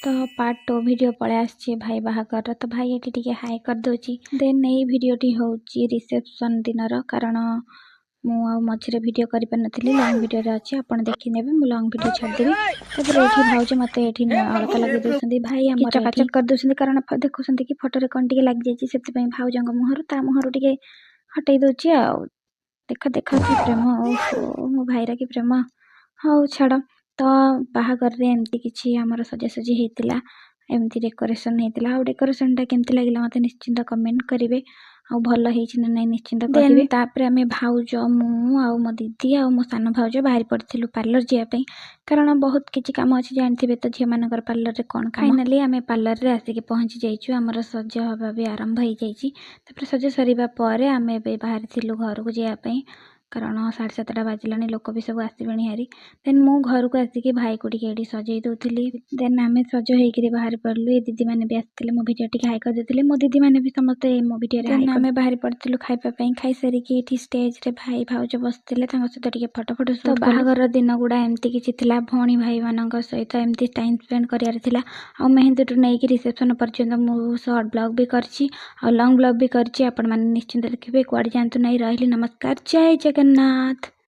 तो part 2 video पळे आछे भाई बाहागर तो भाई एटी टिके हाई कर दोची देन ए वीडियोटी होची रिसेप्शन दिनर कारण मु मझे वीडियो करि पर नथिली लॉन्ग वीडियो रे अछि आपण देखि नेबे मु लॉन्ग वीडियो छाड़ देबी तबरे एठी भाउज मते एठी अलता लगे दोसंदी भाई हमर चकाचक कर दोसंदी कारण देखुसंदी कि फोटो रे कोन टिके लाग जायछि सेति पई भाउजंग मुहर ता मुहर टिके हटै दोची आ देख देख कि प्रेम ओहो मो भाईरा कि प्रेम हाउ छाड़ तो बाहागर रे एमती किछि हमर सजासजी हेतिला एमती डेकोरेशन हेतिला आ डेकोरेशन टा केमती लागिला मते निश्चिंत कमेंट करिवे आ भलो हेछि ना नै निश्चिंत कहिवे तापरे हमें भाउज मु आ मो दीदी आ मो सान भाउज बाहरी पड़थिलु पार्लर जिया पई कारण बहुत किछि काम अछि जानथिबे तो झिया मानकर पार्लर रे कोन काम फाइनली हमें पार्लर रे आसी के पहुंची जाइछु हमर सज हबा भी आरंभ होई जाइछि तापरे सज सरीबा परे हमें बे बाहर थिलु घर को जिया पई कारण 7:30 बाजिलानी लोक भी सब आसीबेनी हारी देन मु घर को आसी के भाई को टिके एडी सजई दोथिली देन हमें सज हेई के बाहर पड़लु ए दीदी माने भी आस्थिले मो वीडियो टिके हाई कर देथिले मो दीदी माने भी समस्त मो वीडियो रे हाई हमें बाहर पड़थिलु खाइबा पई खाइ सरी के एठी स्टेज रे भाई भाउज बसथिले तांग सहित टिके फोटो तो बाहागर दिन गुडा एमती किछि थिला भणी भाई मानक सहित एमती टाइम स्पेंड करियार थिला आ मेहंदी टू नै कि रिसेप्शन पर्यंत मु शॉर्ट ब्लॉग भी करछि आ लॉन्ग ब्लॉग भी करछि आपण माने निश्चिंत देखिबे क्वाड जानतु नै रहली नमस्कार जय जगन्नाथ।